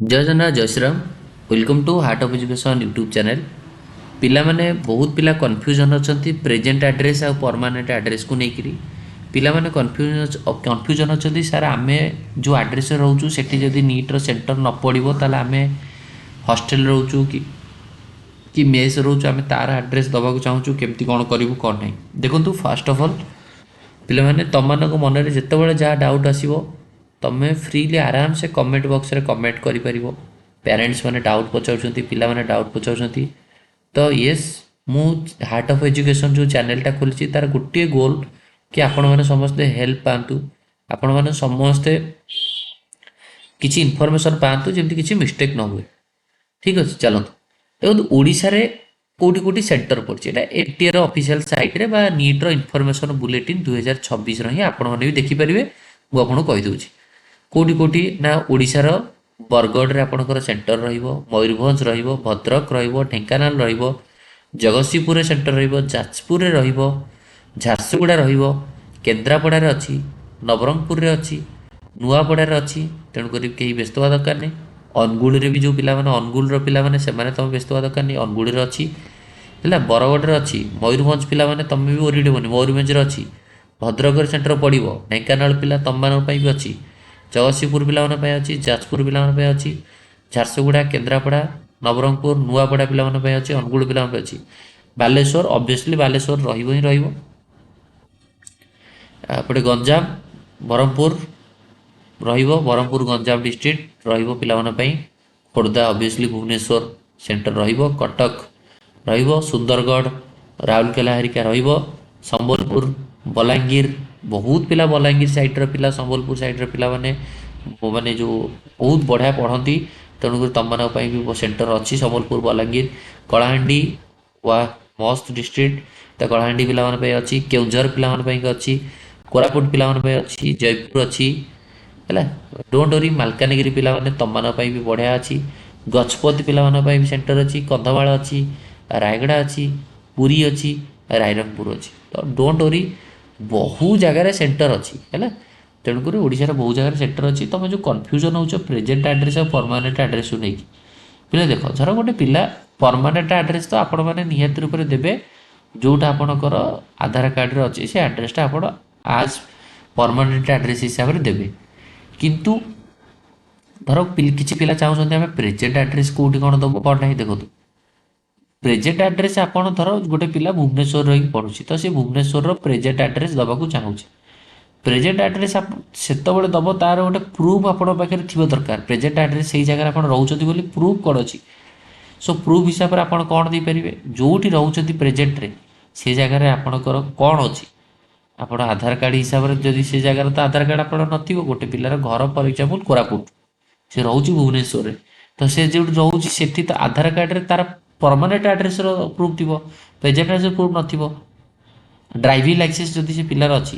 जय जगन्नाथ जय Shriram. Welcome to heart of education YouTube channel. पिला माने बहुत पिला कन्फ्यूजन अछंती प्रेजेंट एड्रेस आ परमानेंट एड्रेस को लेकिरी पिला माने कन्फ्यूजन अछंती सर आमे जो एड्रेस रहउछु सेठी जदी नीट रो सेंटर न पड़िबो ताले आमे हॉस्टल रहउछु कि मेस रहउछु आमे तार एड्रेस दबा को चाहूछु केमती कोन करिवु कोन नै देखंतु फर्स्ट ऑफ ऑल पिला माने तमनको मन रे जत्ते बेले जा डाउट आसीबो तमे फ्रीली आराम से कमेंट बॉक्स रे कमेंट करि परिबो। पेरेंट्स माने डाउट पचाउछंती पिला माने डाउट पचाउछंती तो येस मु हार्ट ऑफ एजुकेशन जो चैनलटा खोली तार गोटे गोल कि आपण मैंने समस्ते हेल्प पातु आपण मैंने समस्ते किसी इनफॉरमेशन पातु जमी किसी मिस्टेक न हुए। ठीक अच्छे चलते देखो ओडिशा रे कोटी कोटी सेंटर पड़े एनटीए ऑफिशियल साइट रे बा नीट रो इनफॉरमेशन बुलेटिन 2026 रो ही आपण मैंने भी देखि परिबे। मु आपन कहि दउची कोटी कोटी ना ओडिशा रो बरगढ़ रे आपनकर सेंटर रहिबो, मयूरभंज रहिबो, भद्रक रहिबो, ढेंकानाल रहिबो, जगतसिंहपुर रे सेंटर रहिबो, जाजपुर रे रहिबो, झारसुगुड़ा रहिबो, केन्द्रापड़ा रे अछि, नवरंगपुर रे अछि, नुआपड़ा रे अछि। तेणु करी केही व्यस्त होवा दरकार नै। अनुगुल रे भी जो पिला माने अनुगुल रो पिला माने से माने तम व्यस्त होवा दरकार नै। अनुगुल रे अछि हैला बरगढ़ रे अछि, मयूरभंज पिला माने तमे भी ओरिडबोनी मयूरभंज रे अछि, भद्रक रे सेंटर पड़िबो, ढेंकानाल पिला तम मान पई भी अछि, जगतसिंहपुर पिला माने पई अछि, जाजपुर पिला माने पई अछि, झारसुगुड़ा, केन्द्रापड़ा, नवरंगपुर, नुआपड़ा पिला माने पई अछि, अनुगुल पिला माने पई अछि। बालेश्वर ऑब्वियसली बालेश्वर रहिबो ही रहिबो। एपटे गंजाम ब्रह्मपुर रहिबो, ब्रह्मपुर गंजाम डिस्ट्रिक्ट रहिबो पिला माने पई। खोर्धा ऑब्वियसली भुवनेश्वर सेंटर रहिबो, कटक रहिबो, सुंदरगढ़ राउरकेला हरिका रहिबो, संबलपुर बलांगीर बहुत पिला बलांगीर साइड रो पिला संबलपुर साइड रो पिला माने माने जो बहुत बढ़िया पढ़ती तेणुक तुम मान भी सेंटर अच्छी संबलपुर बलांगीर कलाहांडी वा मस्त डिस्ट्रिक्ट तो कलाहांडी पिला अच्छी केउझर पिला अच्छी कोरापुट पिला अच्छी जयपुर अच्छी है डोंट वरी मालकानगिरी पिला तुम मान भी बढ़िया अच्छी गजपति पिला भी सेंटर अच्छी कंधमाल अच्छी रायगड़ा अच्छी पुरी अच्छी रायरंगपुर अच्छी तो डोंट वरी बहु जगार सेंटर अच्छी है तेणुक ओडार बहुत जगह सेक्टर अच्छी तुम जो कन्फ्यूजन हो प्रेजेंट एड्रेस और परमानेंट एड्रेस को लेकिन पिला देख धर गोटे पिला परमानेंट एड्रेस तो आपण मैंने निहत रूप से देवे जोटा आपणकर आधार कार्ड रे अच्छे से एड्रेसटा आप आज परमानेंट एड्रेस हिसाब से देवे किंतु धर किसी पिला चाहते आम प्रेजेंट एड्रेस कौटी कौन दब कौन ना देखो प्रेजेंट एड्रेस आपड़ धर गोटे पिला भुवनेश्वर रही पढ़ुची तो सी भुवनेश्वर प्रेजेंट एड्रेस दबाक चाहूँगी प्रेजेंट एड्रेस से दब तार गोटे प्रूफ आपण पाखे थी दरकार प्रेजेंट एड्रेस से जगह आप रोच प्रूफ कौन अच्छी सो प्रूफ हिसाब से आप कौन दे पारे जो रोच प्रेजेंट रे से जगह आपणकर कौन अच्छी आप आधार कार्ड हिसाब से जदि से जगह तो आधार कार्ड आप नथिबो गोटे पिलार घर फॉर एग्जांपल कोरापुट से रोच भुवनेश्वर रे तो से जो रोच से तो आधार कार्ड रे तार परमानेंट एड्रेस प्रूफ थी प्रेजेंट एड्रेस प्रूफ नथिबो ड्राइविंग लाइसेंस जदि से पिलार अच्छी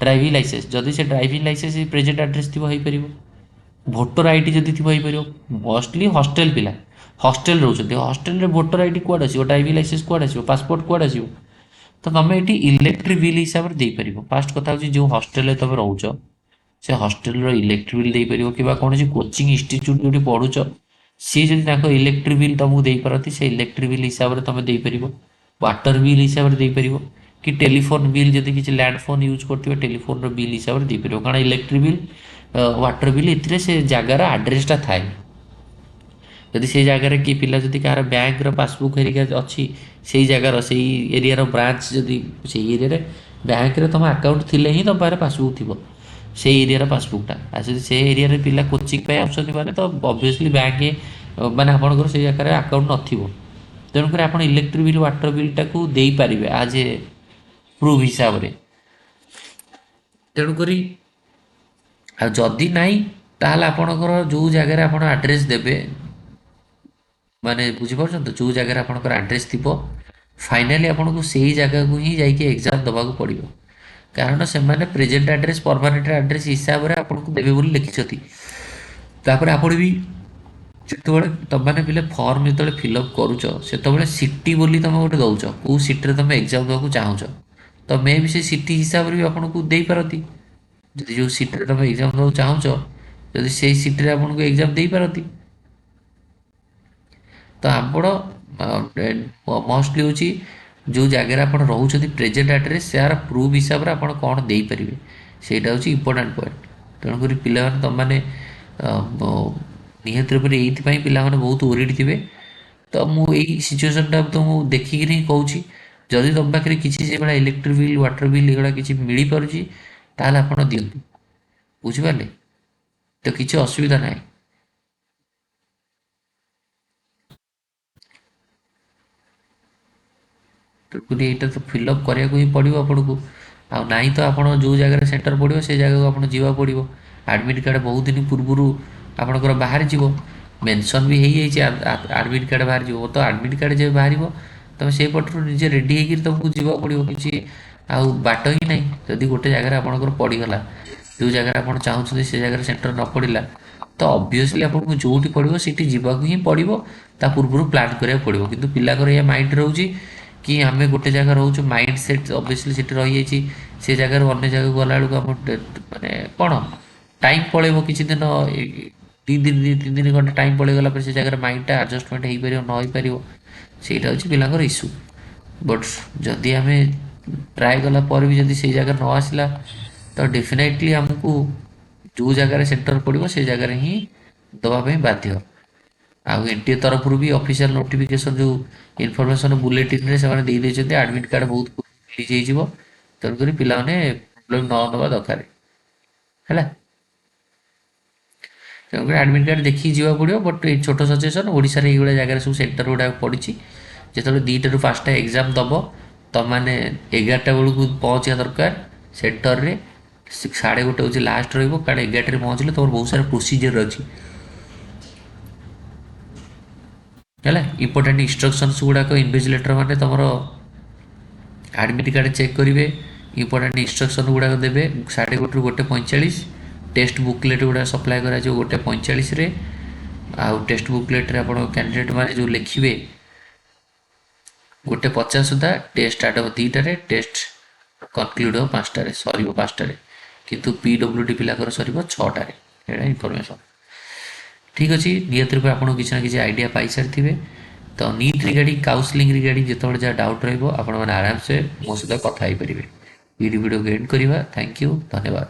ड्राइविंग लाइसेंस जदि से ड्राइविंग लाइसेंस प्रेजेंट एड्रेस थी हो पार भोटर आईडी जदि थी हो पार मोस्टली हॉस्टेल पिला हॉस्टेल रोचे हॉस्टेल भोटर आईडी कुआड आसो ड्राइविंग लाइसेंस कुआड आसो पासपोर्ट कुआड आसो तो तुम ये इलेक्ट्रिक बिल हिसाब से देपर फास्ट कथा हूँ जो हॉस्टेल तुम रोच से हॉस्टेल इलेक्ट्रिक बिल देपर कि कौन कोचिंग इंस्टीट्यूट जो पढ़ुच सी जब इलेक्ट्रिक बिल तुमको दे पारती से इलेक्ट्रिक बिल हिसाब से तुम देपर वाटर बिल हिसाब से देपर कि टेलीफोन बिल जब किसी लैंडफोन यूज करते टेलीफोन बिल हिसाब से देपर कारण इलेक्ट्रिक बिल वाटर बिल ए से जगार आड्रेसटा थाए जदि से जगार कि पिला जदि कहार बैंक पासबुक हेरिका अच्छी से जगार से एरिया ब्रांच जदि से एरिया बैंक रे तुम अकाउंट थिले ही तुम पाखे पासबुक थी से एरिया पासबुकटा आ से एरिया पिला कोचिंग पे आसुँच माने तो ऑब्वियसली बैंक माने आपंकर से जगह अकाउंट नथिबो तेणुक आप इलेक्ट्रिक बिल वाटर बिलटा को दे पारे आज ए प्रूफ हिसाब से तेणुक जदि नाई ताल आपणकर जो जगह आप आड्रेस देवे माने बुझीपार तो जो जगह आपंकर आड्रेस थी फाइनाली आपन को सही जगह को ही जाइए एग्जाम दबा को पड़ो कारण से मैंने प्रेजेंट एड्रेस परमानेंट एड्रेस हिसाब से आपको देवे बोली लिखिं तापर आपण भी जो तुम मैंने पिले फर्म जो फिलअप करुच से सिटी बोली तुम गोटे दौच कौ सिटी तुम एग्जाम देवा चाहूच तो मे भी से सिटी हिसाब से भी आपको दे पारती जदि जो सिटी तुम एग्जाम देवा चाहूच जदि से सिटी आपको एग्जाम दे पारती ତ ଆପଣ ମଷ୍ଟଲି ହେଉଛି ଯେଉଁ ଜାଗାରେ ଆପଣ ରହୁଛନ୍ତି ପ୍ରେଜେଣ୍ଟ ଆଡ୍ରେସ୍ ସେହାର ପ୍ରୁଫ୍ ହିସାବରେ ଆପଣ କ'ଣ ଦେଇପାରିବେ ସେଇଟା ହେଉଛି ଇମ୍ପୋର୍ଟାଣ୍ଟ ପଏଣ୍ଟ। ତେଣୁକରି ପିଲାମାନେ ତୁମମାନେ ନିହାତି ରୂପରେ ଏଇଥିପାଇଁ ପିଲାମାନେ ବହୁତ ଓରିଡ୍ ଥିବେ। ତ ମୁଁ ଏଇ ସିଚୁଏସନ୍ଟା ତ ମୁଁ ଦେଖିକିରି ହିଁ କହୁଛି ଯଦି ତୁମ ପାଖରେ କିଛି ସେଇଭଳିଆ ଇଲେକ୍ଟ୍ରିକ୍ ବିଲ୍ ୱାଟର୍ ବିଲ୍ ଏଗୁଡ଼ା କିଛି ମିଳିପାରୁଛି ତାହେଲେ ଆପଣ ଦିଅନ୍ତୁ। ବୁଝିପାରିଲେ? ତ କିଛି ଅସୁବିଧା ନାହିଁ। ତେଣୁକରି ଏଇଟା ତ ଫିଲ୍ଅପ୍ କରିବାକୁ ହିଁ ପଡ଼ିବ ଆପଣଙ୍କୁ। ଆଉ ନାହିଁ ତ ଆପଣ ଯେଉଁ ଜାଗାରେ ସେଣ୍ଟର ପଡ଼ିବ ସେ ଜାଗାକୁ ଆପଣ ଯିବାକୁ ପଡ଼ିବ। ଆଡ଼ମିଟ୍ କାର୍ଡ଼ ବହୁତ ଦିନ ପୂର୍ବରୁ ଆପଣଙ୍କର ବାହାରିଯିବ, ମେନସନ୍ ବି ହେଇଯାଇଛି ଆଡ଼ମିଟ୍ କାର୍ଡ଼ ବାହାରିଯିବ। ତ ଆଡ଼ମିଟ୍ କାର୍ଡ଼ ଯେବେ ବାହାରିବ ତୁମେ ସେଇପଟରୁ ନିଜେ ରେଡ଼ି ହେଇକିରି ତୁମକୁ ଯିବାକୁ ପଡ଼ିବ, କିଛି ଆଉ ବାଟ ହିଁ ନାହିଁ। ଯଦି ଗୋଟେ ଜାଗାରେ ଆପଣଙ୍କର ପଡ଼ିଗଲା, ଯେଉଁ ଜାଗାରେ ଆପଣ ଚାହୁଁଛନ୍ତି ସେ ଜାଗାରେ ସେଣ୍ଟର ନ ପଡ଼ିଲା, ତ ଅବଭିୟସ୍ଲି ଆପଣଙ୍କୁ ଯେଉଁଠି ପଡ଼ିବ ସେଇଠି ଯିବାକୁ ହିଁ ପଡ଼ିବ। ତା ପୂର୍ବରୁ ପ୍ଲାନ୍ କରିବାକୁ ପଡ଼ିବ। କିନ୍ତୁ ପିଲାଙ୍କର ଏହା ମାଇଣ୍ଡ ରହୁଛି କି ଆମେ ଗୋଟେ ଜାଗା ରହୁଛୁ, ମାଇଣ୍ଡ ସେଟ୍ ଅବଭିୟସ୍ଲି ସେଠି ରହିଯାଇଛି। ସେ ଜାଗାରୁ ଅନ୍ୟ ଜାଗାକୁ ଗଲାବେଳକୁ ଆମ ମାନେ କ'ଣ ଟାଇମ୍ ପଳେଇବ, କିଛି ଦିନ 2 ଦିନ 3 ଦିନ ଘଣ୍ଟା ଟାଇମ୍ ପଳେଇଗଲା ପରେ ସେ ଜାଗାରେ ମାଇଣ୍ଡଟା ଆଡ଼ଜଷ୍ଟମେଣ୍ଟ ହେଇପାରିବ ନ ହେଇପାରିବ, ସେଇଟା ହେଉଛି ପିଲାଙ୍କର ଇସ୍ୟୁ। ବଟ୍ ଯଦି ଆମେ ଟ୍ରାଏ କଲା ପରେ ବି ଯଦି ସେଇ ଜାଗା ନ ଆସିଲା ତ ଡେଫିନେଟଲି ଆମକୁ ଯେଉଁ ଜାଗାରେ ସେଣ୍ଟର ପଡ଼ିବ ସେ ଜାଗାରେ ହିଁ ଦେବା ପାଇଁ ବାଧ୍ୟ। ଆଉ ଏନ୍ଟିଏ ତରଫରୁ ବି ଅଫିସିଆଲ ନୋଟିଫିକେସନ୍ ଯେଉଁ ଇନଫର୍ମେସନ୍ ବୁଲେଟିନ୍ରେ ସେମାନେ ଦେଇଦେଇଛନ୍ତି ଆଡ଼ମିଟ୍ କାର୍ଡ଼ ବହୁତ ରିଲିଜ୍ ହେଇଯିବ। ତେଣୁକରି ପିଲାମାନେ ପ୍ରୋବ୍ଲେମ୍ ନ ନେବା ଦରକାର ହେଲା। ତେଣୁକରି ଆଡ଼ମିଟ୍ କାର୍ଡ଼ ଦେଖିକି ଯିବାକୁ ପଡ଼ିବ। ବଟ୍ ଏଇ ଛୋଟ ସଜେସନ୍, ଓଡ଼ିଶାରେ ଏଇଭଳିଆ ଜାଗାରେ ସବୁ ସେଣ୍ଟର ଗୁଡ଼ାକ ପଡ଼ିଛି। ଯେତେବେଳେ 2ଟାରୁ 5ଟା ଏକ୍ଜାମ୍ ଦେବ ତୁମମାନେ 11ଟା ବେଳକୁ ପହଞ୍ଚିବା ଦରକାର ସେଣ୍ଟରରେ। 1:30 ହେଉଛି ଲାଷ୍ଟ ରହିବ, କାରଣ 11ଟାରେ ପହଞ୍ଚିଲେ ତୁମର ବହୁତ ସାରା ପ୍ରୋସିଜିଅର୍ ଅଛି ହେଲା। ଇମ୍ପୋର୍ଟାଣ୍ଟ ଇନଷ୍ଟ୍ରକ୍ସନ୍ସ ଗୁଡ଼ାକ ଇନଭିଜିଲେଟର ମାନେ ତୁମର ଆଡ଼ମିଟ୍ କାର୍ଡ଼ ଚେକ୍ କରିବେ, ଇମ୍ପୋର୍ଟାଣ୍ଟ ଇନଷ୍ଟ୍ରକ୍ସନ୍ ଗୁଡ଼ାକ ଦେବେ। 1:30ରୁ 1:45 ଟେଷ୍ଟ ବୁକଲେଟ୍ ଗୁଡ଼ାକ ସପ୍ଲାଏ କରାଯିବ 1:45ରେ। ଆଉ ଟେଷ୍ଟ ବୁକଲେଟ୍ରେ ଆପଣ କ୍ୟାଣ୍ଡିଡେଟ୍ ମାନେ ଯେଉଁ ଲେଖିବେ 1:50 ସୁଦ୍ଧା। ଟେଷ୍ଟ ଷ୍ଟାର୍ଟ ହେବ 2ଟାରେ, ଟେଷ୍ଟ କନକ୍ଲୁଡ଼ ହେବ 5ଟାରେ, ସରିବ 5ଟାରେ। କିନ୍ତୁ PWD ପିଲାଙ୍କର ସରିବ 6ଟାରେ। ଏଇଟା ଇନଫର୍ମେସନ୍। ଠିକ୍ ଅଛି, ନିହାତି ରୂପେ ଆପଣଙ୍କୁ କିଛି ନା କିଛି ଆଇଡ଼ିଆ ପାଇସାରିଥିବେ। ତ ନିଟ୍ ରିଗାର୍ଡ଼ିଂ କାଉନ୍ସିଲିଂ ରିଗାର୍ଡ଼ିଂ ଯେତେବେଳେ ଯାହା ଡାଉଟ୍ ରହିବ ଆପଣମାନେ ଆରାମସେ ମୋ ସହିତ କଥା ହେଇପାରିବେ। ଭିଡ଼ିଓ ଏଣ୍ଡ କରିବା। ଥ୍ୟାଙ୍କ ୟୁ, ଧନ୍ୟବାଦ।